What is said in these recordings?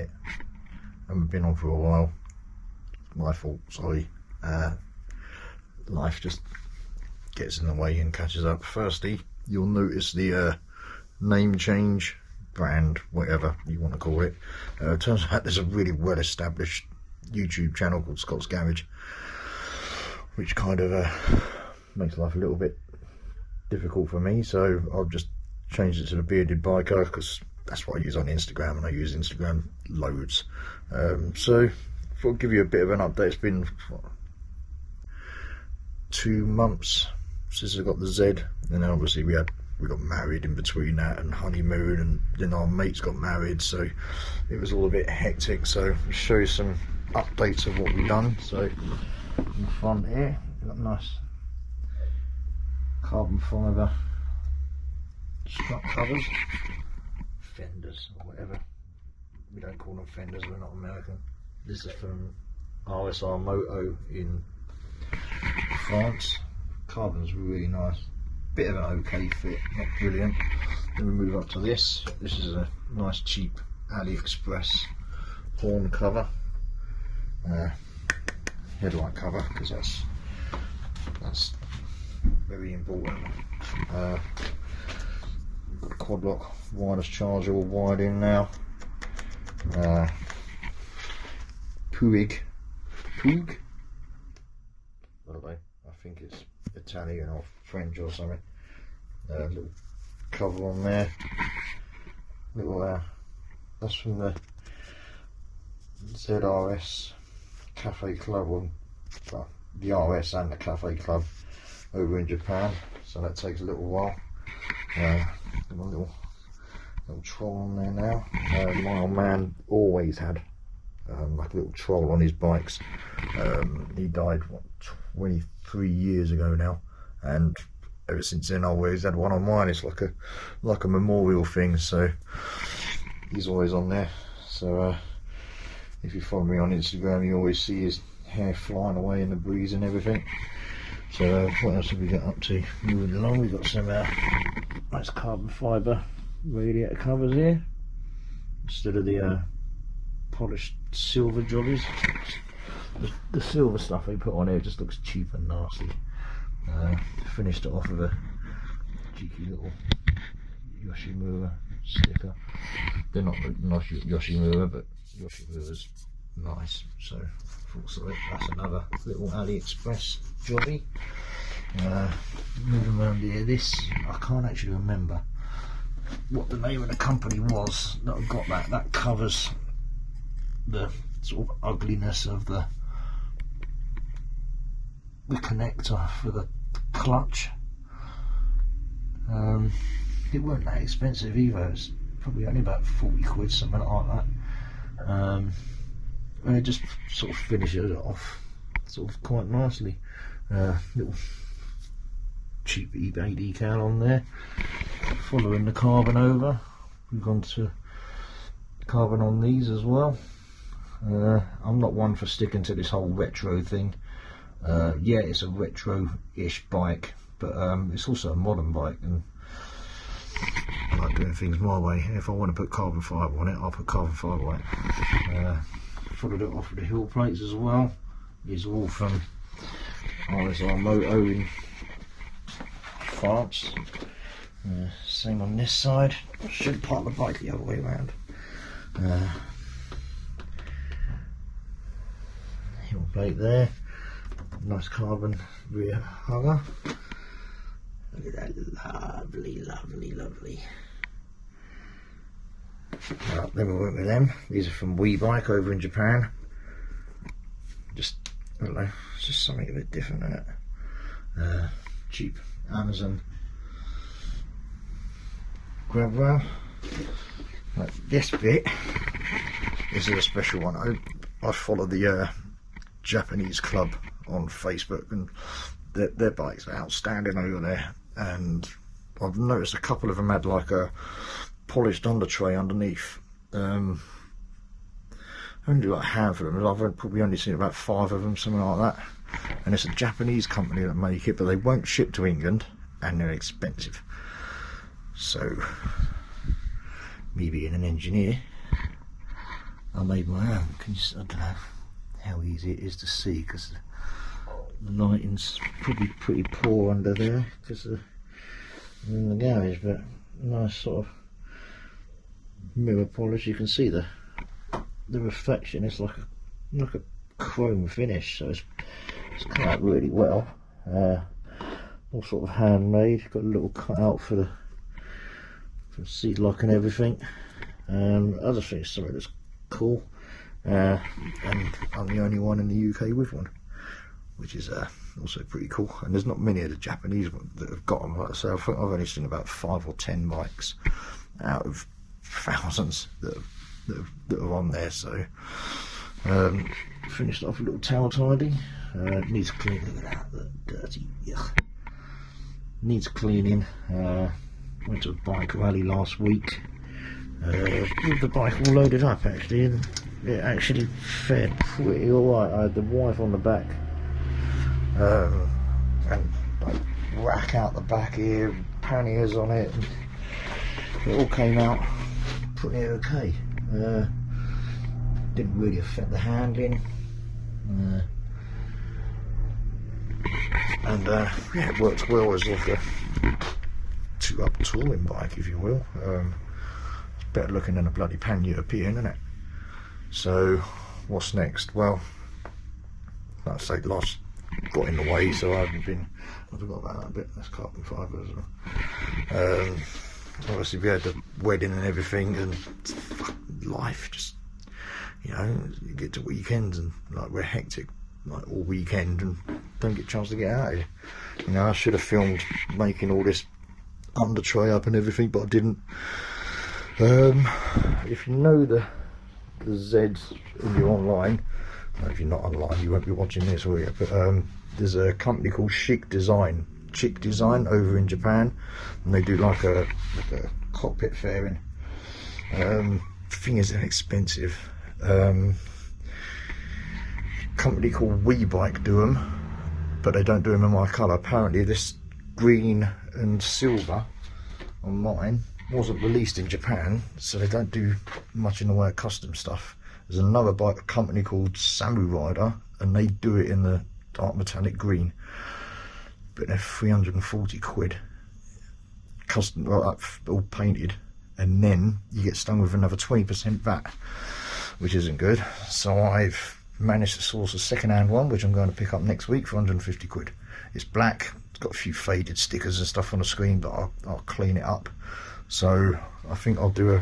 update. Haven't been on for a while. My fault, sorry. Life just gets in the way and catches up. Firstly, you'll notice the name change, brand, whatever you want to call it. It turns out there's a really well established YouTube channel called Scott's Garage, which kind of makes life a little bit difficult for me, so I've just changed it to the Bearded Biker because that's what I use on Instagram, and I use Instagram loads. So I'll give you a bit of an update. It's been what, 2 months since I got the Z, and then obviously we got married in between that, and honeymoon, and then our mates got married, so it was all a bit hectic. So I'll show you some updates of what we've done. So in the front here, we've got nice carbon fibre strut covers, fenders or whatever. We don't call them fenders, we're not American. This is from RSR Moto in France. Carbon's really nice, bit of an okay fit, not brilliant. Then we move up to this. This is a nice cheap AliExpress horn cover, headlight cover, because that's very important. Quad lock wireless charger all wired in now. Puig, I don't know, I think it's Italian or French or something. Little cover on there. Little that's from the ZRS Cafe Club, well, the RS and the Cafe Club over in Japan. So that takes a little while. Got a little troll on there now. My old man always had like a little troll on his bikes. He died what, 23 years ago now, and ever since then I always had one on mine. It's like a memorial thing, so he's always on there. So if you follow me on Instagram, you always see his hair flying away in the breeze and everything. So what else have we got up to? Moving along, we've got some nice carbon fibre radiator covers here instead of the polished silver jollies. The silver stuff they put on here just looks cheap and nasty. Finished it off with a cheeky little Yoshimura sticker. They're not Yoshimura, but Yoshimura's nice, so that's another little AliExpress jolly. Moving around here, this I can't actually remember what the name of the company was that got that covers the sort of ugliness of the connector for the clutch. It weren't that expensive either. It's probably only about 40 quid, something like that. And it just sort of finishes it off sort of quite nicely. Little cheap eBay decal on there. Following the carbon over, we've gone to carbon on these as well. I'm not one for sticking to this whole retro thing. Yeah, it's a retro-ish bike, but it's also a modern bike, and I like doing things my way. If I want to put carbon fibre on it, I'll put carbon fibre on it. Followed it off with the hill plates as well. These are all from RSR Moto in France. Same on this side. I should park the bike the other way around. Hill plate there. Nice carbon rear hugger. Look at that, lovely, lovely, lovely. Then we went with them. These are from WeBike over in Japan. Just, I don't know, it's just something a bit different in it. Cheap Amazon grab rail. Like this bit, this is a special one. I follow the Japanese club on Facebook, and their bikes are outstanding over there, and I've noticed a couple of them had like a polished under tray underneath. Only like a handful of them. I've probably only seen about 5 of them, something like that, and it's a Japanese company that make it, but they won't ship to England and they're expensive. So me being an engineer, I made my own. I don't know how easy it is to see because the lighting's probably pretty poor under there because in the garage, but nice sort of mirror polish. You can see the reflection. It's like a chrome finish, so it's come out really well. All sort of handmade. Got a little cutout for the seat lock and everything. Other things, something that's cool, and I'm the only one in the UK with one, which is also pretty cool. And there's not many of the Japanese ones that have got them. Like I say, I think I've only seen about 5 or 10 bikes out of thousands that are on there. So finished off a little tail tidy. Needs cleaning. Look at that, dirty. Ugh. Needs cleaning. Went to a bike rally last week with the bike all loaded up actually, and it actually fared pretty alright. I had the wife on the back, and like rack out the back here, panniers on it, and it all came out pretty okay. Didn't really affect the handling, and yeah, it works well as like a 2-up touring bike, if you will. It's better looking than a bloody pan-European, isn't it? So what's next? Well, like I say, last got in the way, so I forgot about that bit. That's carbon fibre as well. Obviously we had the wedding and everything, and life just, you know, you get to weekends and like we're hectic like all weekend and don't get a chance to get out of here. You know, I should have filmed making all this under tray up and everything, but I didn't. If you know the Zeds and you're online, if you're not online you won't be watching this, will you? But there's a company called Chic Design over in Japan, and they do like a cockpit fairing. Thing is, they're expensive. Company called WeBike do them, but they don't do them in my colour. Apparently this green and silver on mine wasn't released in Japan, so they don't do much in the way of custom stuff. There's another bike company called Samu Rider, and they do it in the dark metallic green, but they're 340 quid custom, like all painted, and then you get stung with another 20% VAT, which isn't good. So I've managed to source a second-hand one, which I'm going to pick up next week for 150 quid. It's black, it's got a few faded stickers and stuff on the screen, but I'll clean it up. So I think I'll do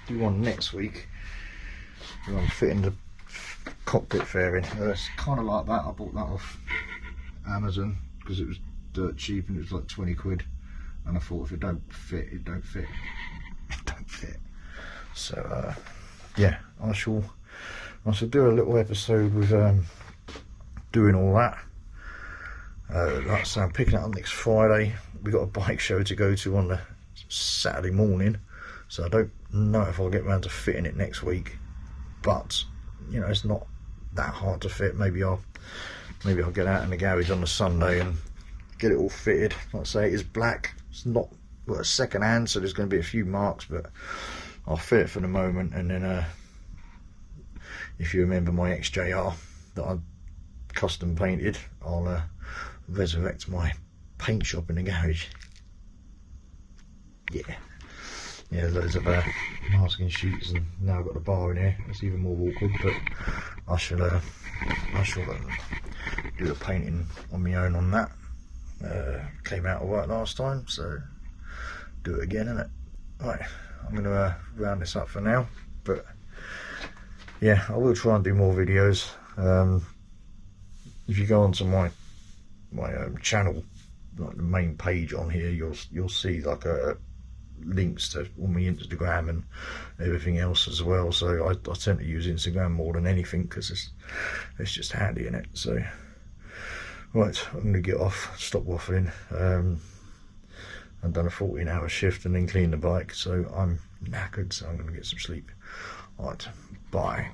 one next week. I'm fitting the cockpit fairing. It's kind of like that. I bought that off Amazon because it was dirt cheap and it was like 20 quid, and I thought if it don't fit, it don't fit. It don't fit. So yeah, I shall do a little episode with doing all that. Like I say, I'm picking it up next Friday. We got a bike show to go to on the Saturday morning, so I don't know if I'll get around to fitting it next week. But you know, it's not that hard to fit. Maybe I'll get out in the garage on the Sunday and get it all fitted. Like I say, it is black. It's not, well, it's second hand, so there's going to be a few marks, but I'll fit it for the moment. And then if you remember my XJR that I custom painted, I'll resurrect my paint shop in the garage. Yeah, loads of masking sheets, and now I've got the bar in here. It's even more awkward, but I shall do the painting on my own on that. Came out alright last time, so do it again, innit? Right, I'm going to round this up for now, but yeah, I will try and do more videos. If you go onto my channel, like the main page on here, you'll see like links to all my Instagram and everything else as well. So I tend to use Instagram more than anything because it's just handy in it. So right, I'm going to get off, stop waffling. I've done a 14-hour shift and then cleaned the bike, so I'm knackered, so I'm going to get some sleep. Right, bye.